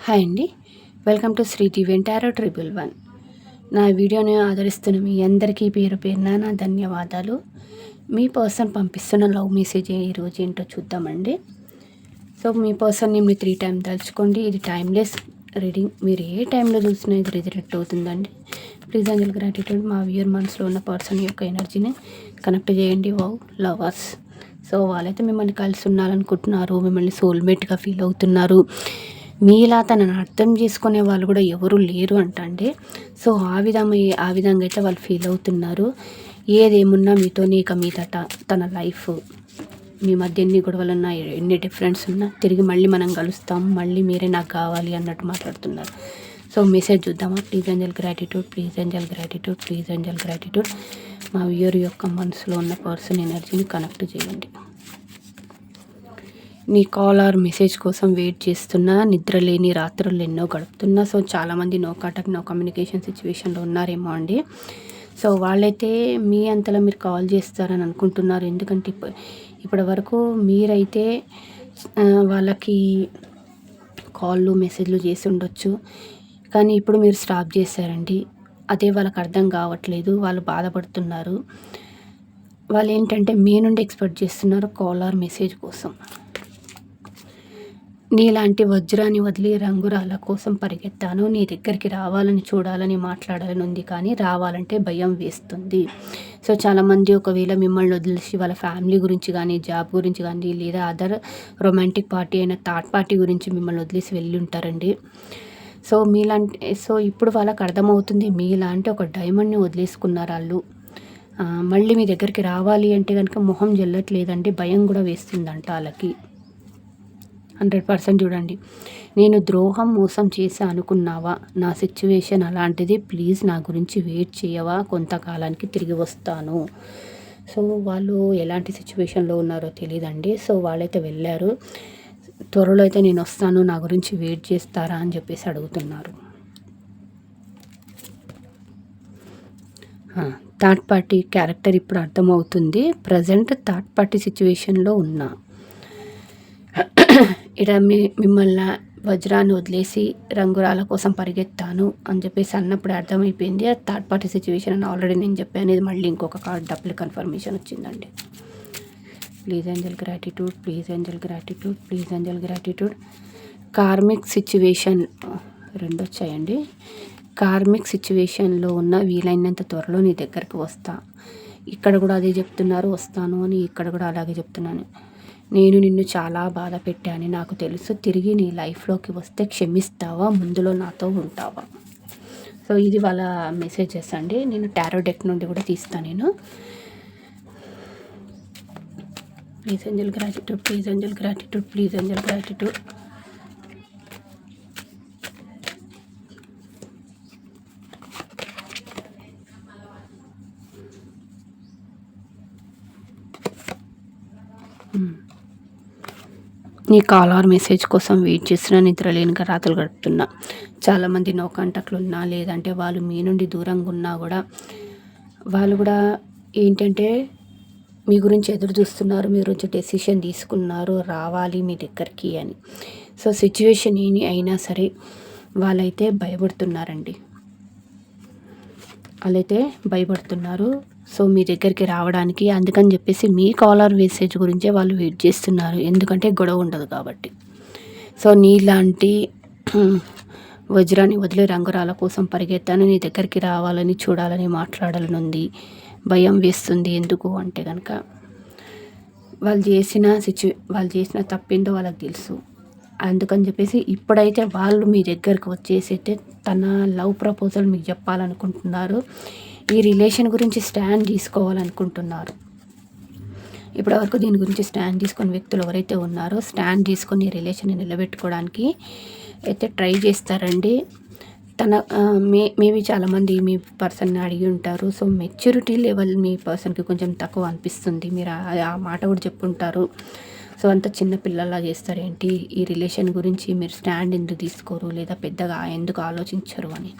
Hi అండి. Welcome to Sri TV tarot triple one. నా వీడియోని ఆదరిస్తున్న మీ అందరికీ పేరు పేరున నా ధన్యవాదాలు. మీ పర్సన్ పంపిస్తున్న లవ్ మెసేజ్ ఈరోజు ఏంటో చూద్దామండి. సో మీ పర్సన్ని మీరు 3 టైమ్స్ తలుచుకోండి. ఇది టైమ్లెస్ రీడింగ్. మీరు ఏ టైంలో చూసినా ఇది రిజెక్ట్ అవుతుందండి. Please అంజల్ gratitude. మా వ్యూయర్ మనసులో ఉన్న పర్సన్ యొక్క ఎనర్జీని కనెక్ట్ చేయండి. లవర్స్. సో వాళ్ళైతే మిమ్మల్ని కలిసి ఉండాలనుకుంటున్నారు, మిమ్మల్ని సోల్మేట్గా ఫీల్ అవుతున్నారు. మీలా తనని అర్థం చేసుకునే వాళ్ళు కూడా ఎవరు లేరు అంటండి. సో ఆ విధంగా అయితే వాళ్ళు ఫీల్ అవుతున్నారు. ఏదేమున్నా మీతోనే ఇక మీదట తన లైఫ్, మీ మధ్య ఎన్ని గొడవలు ఉన్నా, ఎన్ని డిఫరెన్స్ ఉన్నా తిరిగి మళ్ళీ మనం కలుస్తాం, మళ్ళీ మీరే నాకు కావాలి అన్నట్టు మాట్లాడుతున్నారు. సో మెసేజ్ చూద్దామా? Please Angel gratitude, please Angel gratitude, please Angel gratitude. మా వ్యూయర్ యొక్క మనసులో ఉన్న పర్సన్ ఎనర్జీని కనెక్ట్ చేయండి. నీ కాల్ ఆర్ మెసేజ్ కోసం వెయిట్ చేస్తున్నా, నిద్ర లేని రాత్రులు ఎన్నో గడుపుతున్నా. సో చాలామంది నో కాంటాక్ట్, నో కమ్యూనికేషన్ సిచ్యువేషన్లో ఉన్నారేమో అండి. సో వాళ్ళైతే మీ అంతలో మీరు కాల్ చేస్తారని అనుకుంటున్నారు. ఎందుకంటే ఇప్పటి వరకు మీరైతే వాళ్ళకి కాళ్ళు మెసేజ్లు చేసి ఉండొచ్చు, కానీ ఇప్పుడు మీరు స్టాప్ చేశారండి. అదే వాళ్ళకి అర్థం కావట్లేదు, వాళ్ళు బాధపడుతున్నారు. వాళ్ళు ఏంటంటే మీ నుండి ఎక్స్పెక్ట్ చేస్తున్నారు కాల్ ఆర్ మెసేజ్ కోసం. నీలాంటి వజ్రాన్ని వదిలి రంగురాల కోసం పరిగెత్తాను, నీ దగ్గరికి రావాలని, చూడాలని, మాట్లాడాలని ఉంది, కానీ రావాలంటే భయం వేస్తుంది. సో చాలామంది ఒకవేళ మిమ్మల్ని వదిలేసి వాళ్ళ ఫ్యామిలీ గురించి కానీ, జాబ్ గురించి కానీ, లేదా అదర్ రొమాంటిక్ పార్టీ అయిన థర్డ్ పార్టీ గురించి మిమ్మల్ని వదిలేసి వెళ్ళి ఉంటారండి. సో ఇప్పుడు వాళ్ళకి అర్థమవుతుంది, మీలాంటి ఒక డైమండ్ని వదిలేసుకున్నారు వాళ్ళు. మళ్ళీ మీ దగ్గరికి రావాలి అంటే కనుక మొహం జల్లట్లేదండి, భయం కూడా వేస్తుందంట వాళ్ళకి. 100% చూడండి. నేను ద్రోహం, మోసం చేసి అనుకున్నావా? నా సిచ్యువేషన్ అలాంటిది, ప్లీజ్ నా గురించి వెయిట్ చేయవా? కొంతకాలానికి తిరిగి వస్తాను. సో వాళ్ళు ఎలాంటి సిచ్యువేషన్లో ఉన్నారో తెలియదండి. సో వాళ్ళైతే వెళ్ళారు. త్వరలో అయితే నేను వస్తాను, నా గురించి వెయిట్ చేస్తారా అని చెప్పేసి అడుగుతున్నారు. థర్డ్ పార్టీ క్యారెక్టర్ ఇప్పుడు అర్థమవుతుంది. ప్రజెంట్ థర్డ్ పార్టీ సిచ్యువేషన్లో ఉన్నా. ఇక్కడ మిమ్మల్ని వజ్రాన్ని వదిలేసి రంగురాల కోసం పరిగెత్తాను అని చెప్పేసి అన్నప్పుడు అర్థమైపోయింది అది థర్డ్ పార్టీ సిచ్యువేషన్ అని ఆల్రెడీ నేను చెప్పాను. ఇది మళ్ళీ ఇంకొక కార్డ్ డబ్బులు కన్ఫర్మేషన్ వచ్చిందండి. Please Angel gratitude, please Angel gratitude, please Angel gratitude. Karmic situation 2 వచ్చాయండి. కార్మిక్ సిచ్యువేషన్లో ఉన్న వీలైనంత త్వరలో నీ దగ్గరకు వస్తా. ఇక్కడ కూడా అదే చెప్తున్నారు, వస్తాను అని. ఇక్కడ కూడా అలాగే చెప్తున్నాను. నేను నిన్ను చాలా బాధ పెట్టాను, నాకు తెలుసు. తిరిగి నీ లైఫ్లోకి వస్తే క్షమిస్తావా, ముందులో నాతో ఉంటావా? సో ఇది వాళ్ళ మెసేజెస్ అండి. నేను టారో డెక్ నుండి కూడా తీస్తాను నేను. Please Angel gratitude, please Angel gratitude, please Angel gratitude. నీ కాల్ ఆర్ మెసేజ్ కోసం వెయిట్ చేస్తున్నా, నిద్ర లేనిగా రాత్రులు గడుపుతున్నా. చాలామంది నో కాంటాక్ట్లు ఉన్నా, లేదంటే వాళ్ళు మీ నుండి దూరంగా ఉన్నా కూడా వాళ్ళు కూడా ఏంటంటే మీ గురించి ఎదురు చూస్తున్నారు, మీ గురించి డెసిషన్ తీసుకున్నారు, రావాలి మీ దగ్గరికి అని. సో సిచ్యువేషన్ ఏమి అయినా సరే వాళ్ళైతే భయపడుతున్నారండి. వాళ్ళైతే భయపడుతున్నారు సో మీ దగ్గరికి రావడానికి. అందుకని చెప్పేసి మీ కాలర్ మెసేజ్ గురించే వాళ్ళు వెయిట్ చేస్తున్నారు, ఎందుకంటే గొడవ ఉండదు కాబట్టి. సో నీలాంటి వజ్రాన్ని వదిలే రంగురాల కోసం పరిగెత్తాను, నీ దగ్గరికి రావాలని, చూడాలని, మాట్లాడాలని ఉంది, భయం వేస్తుంది. ఎందుకు అంటే కనుక వాళ్ళు చేసిన తప్పేందో వాళ్ళకి తెలుసు. అందుకని చెప్పేసి ఇప్పుడైతే వాళ్ళు మీ దగ్గరకు వచ్చేసి అయితే తన లవ్ ప్రపోజల్ మీకు చెప్పాలనుకుంటున్నారు. ఈ రిలేషన్ గురించి స్టాండ్ తీసుకోవాలనుకుంటున్నారు. ఇప్పటివరకు దీని గురించి స్టాండ్ తీసుకుని వ్యక్తులు ఎవరైతే ఉన్నారో స్టాండ్ తీసుకొని ఈ రిలేషన్ని నిలబెట్టుకోవడానికి అయితే ట్రై చేస్తారండి. మేబీ చాలామంది మీ పర్సన్ని అడిగి ఉంటారు. సో మెచ్యూరిటీ లెవెల్ మీ పర్సన్కి కొంచెం తక్కువ అనిపిస్తుంది. మీరు ఆ మాట కూడా చెప్పుంటారు. సో అంత చిన్న పిల్లల్లా చేస్తారేంటి, ఈ రిలేషన్ గురించి మీరు స్టాండ్ ఎందుకు తీసుకోరు, లేదా పెద్దగా ఎందుకు ఆలోచించరు అని.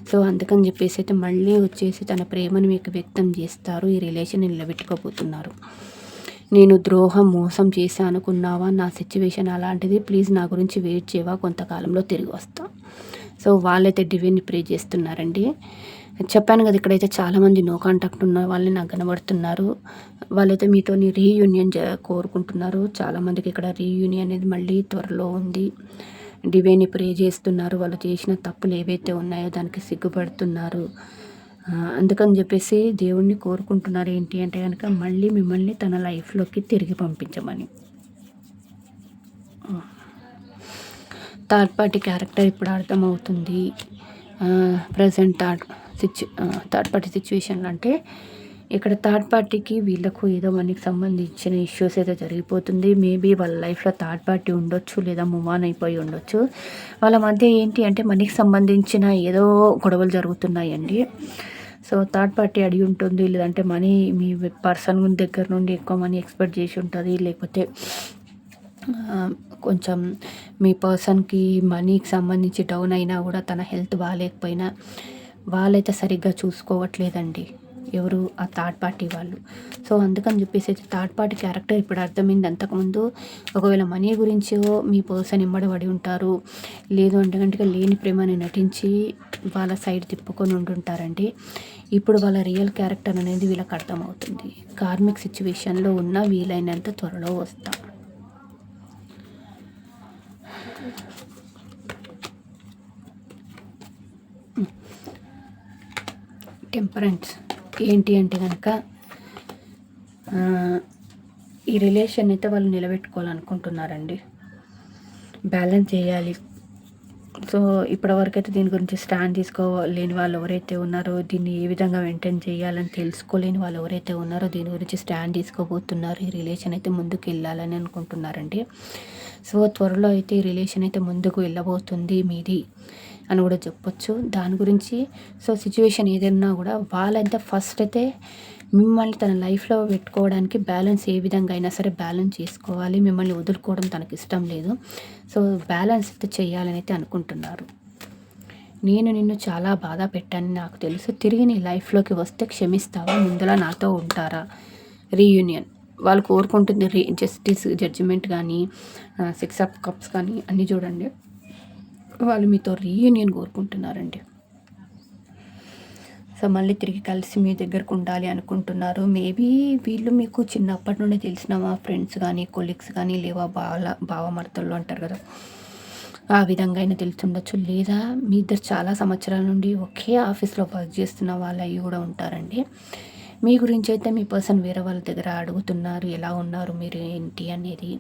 సో అందుకని చెప్పేసి అయితే మళ్ళీ వచ్చేసి తన ప్రేమను మీకు వ్యక్తం చేస్తారు, ఈ రిలేషన్ నిలబెట్టుకోబోతున్నారు. నేను ద్రోహం మోసం చేశా అనుకున్నావా, నా సిచ్యువేషన్ అలాంటిది, ప్లీజ్ నా గురించి వెయిట్ చేయవా, కొంతకాలంలో తిరిగి వస్తా. సో వాళ్ళైతే డివైన్ని ప్రే చేస్తున్నారండి. చెప్పాను కదా, ఇక్కడైతే చాలామంది నో కాంటాక్ట్ ఉన్న వాళ్ళని నాకు కనబడుతున్నారు. వాళ్ళైతే మీతోని రీయూనియన్ కోరుకుంటున్నారు. చాలామందికి ఇక్కడ రీయూనియన్ అనేది మళ్ళీ త్వరలో ఉంది. డివైన్ని ప్రే చేస్తున్నారు. వాళ్ళు చేసిన తప్పులు ఏవైతే ఉన్నాయో దానికి సిగ్గుపడుతున్నారు. అందుకని చెప్పేసి దేవుణ్ణి కోరుకుంటున్నారు. ఏంటి అంటే కనుక మళ్ళీ మిమ్మల్ని తన లైఫ్లోకి తిరిగి పంపించమని. థర్డ్ పార్టీ క్యారెక్టర్ ఇప్పుడు అర్థమవుతుంది. ప్రజెంట్ థర్డ్ పార్టీ సిచ్యువేషన్లో అంటే ఇక్కడ థర్డ్ పార్టీకి వీళ్ళకు ఏదో మనకి సంబంధించిన ఇష్యూస్ అయితే జరిగిపోతుంది. మేబీ వాళ్ళ లైఫ్లో థర్డ్ పార్టీ ఉండొచ్చు, లేదా మూవ్ ఆన్ అయిపోయి ఉండొచ్చు. వాళ్ళ మధ్య ఏంటి అంటే మనకి సంబంధించిన ఏదో గొడవలు జరుగుతున్నాయండి. సో థర్డ్ పార్టీ అడిగి ఉంటుంది, లేదంటే మనీ మీ పర్సన్ దగ్గర నుండి ఎక్కువ మనీ ఎక్స్పెక్ట్ చేసి ఉంటుంది, లేకపోతే కొంచెం మీ పర్సన్కి మనీకి సంబంధించి డౌన్ అయినా కూడా తన హెల్త్ బాగాలేకపోయినా వాళ్ళైతే సరిగ్గా చూసుకోవట్లేదండి, ఎవరు ఆ థర్డ్ పార్టీ వాళ్ళు. సో అందుకని చెప్పేసి అయితే థర్డ్ పార్టీ క్యారెక్టర్ ఇప్పుడు అర్థమైంది. అంతకుముందు ఒకవేళ మనీ గురించో మీ పర్సన్ ఇమ్మడబడి ఉంటారు, లేదు అంటే కనుక లేని ప్రేమని నటించి వాళ్ళ సైడ్ తిప్పుకొని ఉంటుంటారండి. ఇప్పుడు వాళ్ళ రియల్ క్యారెక్టర్ అనేది వీళ్ళకి అర్థమవుతుంది. కార్మిక్ సిచ్యువేషన్లో ఉన్న వీలైనంత త్వరలో వస్తాం. టెంపరెన్స్ ఏంటి అంటే కనుక ఈ రిలేషన్ అయితే వాళ్ళు నిలబెట్టుకోవాలనుకుంటున్నారండి, బ్యాలెన్స్ చేయాలి. సో ఇప్పటివరకు అయితే దీని గురించి స్టాండ్ తీసుకోలేని వాళ్ళు ఎవరైతే ఉన్నారో, దీన్ని ఏ విధంగా మెయింటైన్ చేయాలని తెలుసుకోలేని వాళ్ళు ఎవరైతే ఉన్నారో దీని గురించి స్టాండ్ తీసుకోబోతున్నారు. ఈ రిలేషన్ అయితే ముందుకు వెళ్ళాలని అనుకుంటున్నారండి. సో త్వరలో అయితే ఈ రిలేషన్ అయితే ముందుకు వెళ్ళబోతుంది మీది అని కూడా చెప్పొచ్చు. దాని గురించి సో సిచ్యువేషన్ ఏదైనా కూడా వాళ్ళంతా ఫస్ట్ అయితే మిమ్మల్ని తన లైఫ్లో పెట్టుకోవడానికి బ్యాలెన్స్ ఏ విధంగా అయినా సరే బ్యాలెన్స్ చేసుకోవాలి. మిమ్మల్ని వదులుకోవడం తనకి ఇష్టం లేదు. సో బ్యాలెన్స్ అయితే చేయాలని అయితే అనుకుంటున్నారు. నేను నిన్ను చాలా బాధ పెట్టాను నాకు తెలుసు, తిరిగి నీ లైఫ్లోకి వస్తే క్షమిస్తావా, ముందులా నాతో ఉంటారా. రీయూనియన్ వాళ్ళు కోరుకుంటుంది. జస్టిస్ జడ్జిమెంట్ కానీ 6 ఆఫ్ కప్స్ కానీ అన్నీ చూడండి, వాళ్ళు మీతో రీయూనియన్ కోరుకుంటున్నారండి. సో మళ్ళీ తిరిగి కలిసి మీ దగ్గరకు ఉండాలి అనుకుంటున్నారు. మేబీ వీళ్ళు మీకు చిన్నప్పటి నుండి తెలిసిన మా ఫ్రెండ్స్ కానీ కొలీగ్స్ కానీ లేవా భావమర్తలు అంటారు కదా, ఆ విధంగా అయినా తెలుసుండొచ్చు. లేదా మీ ఇద్దరు చాలా సంవత్సరాల నుండి ఒకే ఆఫీస్లో వర్క్ చేస్తున్న వాళ్ళు అవి కూడా ఉంటారండి. మీ గురించి అయితే మీ పర్సన్ వేరే వాళ్ళ దగ్గర అడుగుతున్నారు, ఎలా ఉన్నారు మీరు ఏంటి అనేది.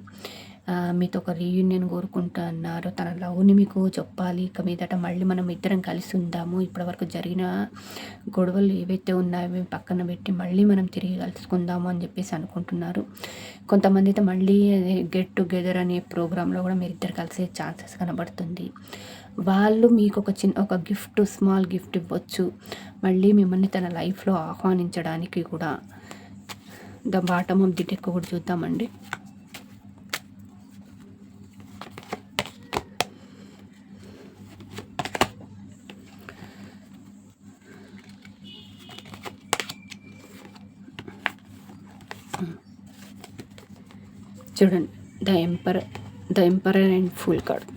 మీతో ఒక రీయూనియన్ కోరుకుంటున్నారు. తన లవ్ని మీకు చెప్పాలి. ఇక మీదట మళ్ళీ మనం ఇద్దరం కలిసి ఉందాము. ఇప్పటివరకు జరిగిన గొడవలు ఏవైతే ఉన్నాయో మేము పక్కన పెట్టి మళ్ళీ మనం తిరిగి కలుసుకుందాము అని చెప్పేసి అనుకుంటున్నారు. కొంతమంది అయితే మళ్ళీ గెట్ టుగెదర్ అనే ప్రోగ్రాంలో కూడా మీరు ఇద్దరు కలిసే ఛాన్సెస్ కనబడుతుంది. వాళ్ళు మీకు ఒక గిఫ్ట్, స్మాల్ గిఫ్ట్ ఇవ్వచ్చు. మళ్ళీ మిమ్మల్ని తన లైఫ్లో ఆహ్వానించడానికి కూడా. The bottom of the deck కూడా చూద్దామండి. చూడండి, the emperor and full card.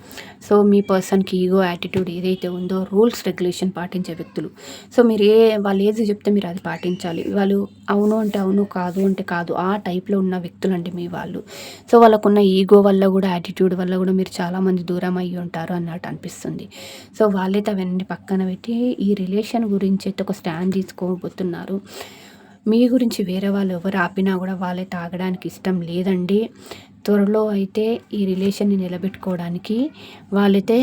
So మీ పర్సన్కి ఈగో యాటిట్యూడ్ ఏదైతే ఉందో, రూల్స్ రెగ్యులేషన్ పాటించే వ్యక్తులు. సో మీరు వాళ్ళు ఏది చెప్తే మీరు అది పాటించాలి. వాళ్ళు అవును అంటే అవును, కాదు అంటే కాదు, ఆ టైప్లో ఉన్న వ్యక్తులు అండి మీ వాళ్ళు. సో వాళ్ళకున్న ఈగో వల్ల కూడా, యాటిట్యూడ్ వల్ల కూడా మీరు చాలామంది దూరం అయ్యి ఉంటారు అన్నట్టు అనిపిస్తుంది. సో వాళ్ళైతే అవన్నీ పక్కన పెట్టి ఈ రిలేషన్ గురించి అయితే ఒక స్టాండ్ తీసుకోబోతున్నారు. మీ గురించి వేరే వాళ్ళు ఎవరు ఆపినా కూడా వాళ్ళైతే ఆగడానికి ఇష్టం లేదండి. త్వరలో అయితే ఈ రిలేషన్ని నిలబెట్టుకోవడానికి వాళ్ళైతే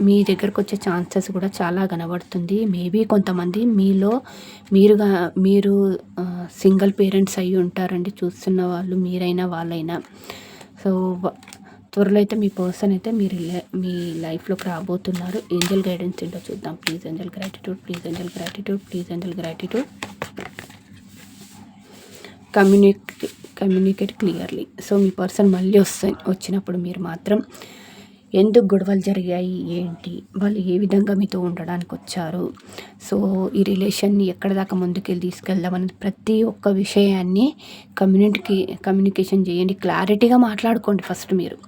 మీ దగ్గరకు వచ్చే ఛాన్సెస్ కూడా చాలా కనబడుతుంది. మేబీ కొంతమంది మీరు సింగిల్ పేరెంట్స్ అయ్యి ఉంటారండి, చూస్తున్న వాళ్ళు మీరైనా వాళ్ళైనా. సో త్వరలో అయితే మీ పర్సన్ అయితే మీ లైఫ్లోకి రాబోతున్నారు. ఏంజల్ గైడెన్స్ ఏంటో చూద్దాం. Please Angel gratitude, please Angel gratitude, please Angel gratitude. Communicate clearly. So me person మళ్ళీ వచ్చినప్పుడు మీరు మాత్రం ఎందుకు గొడవలు జరిగాయి, ఏంటి, వాళ్ళు ఏ విధంగా మీతో ఉండడానికి వచ్చారు, సో ఈ రిలేషన్ని ఎక్కడి దాకా ముందుకెళ్ళి తీసుకెళ్దాం అనేది ప్రతి ఒక్క విషయాన్ని కమ్యూనికేషన్ చేయండి. క్లారిటీగా మాట్లాడుకోండి. ఫస్ట్ మీరు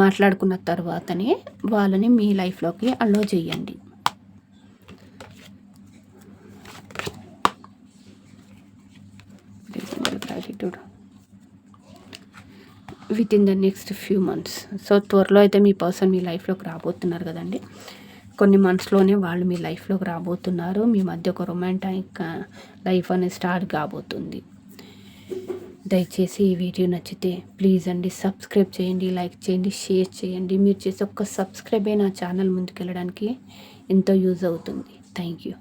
మాట్లాడుకున్న తర్వాతనే వాళ్ళని మీ లైఫ్లోకి అలో చేయండి. Gratitude with in the next few months. So త్వరలో అయితే మీ పర్సన్ మీ లైఫ్లోకి రాబోతున్నారు కదండి. కొన్ని మంత్స్లోనే వాళ్ళు మీ లైఫ్లోకి రాబోతున్నారు. మీ మధ్య ఒక రొమాంటిక్ లైఫ్ అనేది స్టార్ట్ కాబోతుంది. దయచేసి ఈ వీడియో నచ్చితే ప్లీజ్ అండి సబ్స్క్రైబ్ చేయండి, లైక్ చేయండి, షేర్ చేయండి. మీరు చేసే ఒక్క సబ్స్క్రైబే నా ఛానల్ ముందుకెళ్ళడానికి ఎంతో యూజ్ అవుతుంది. Thank you.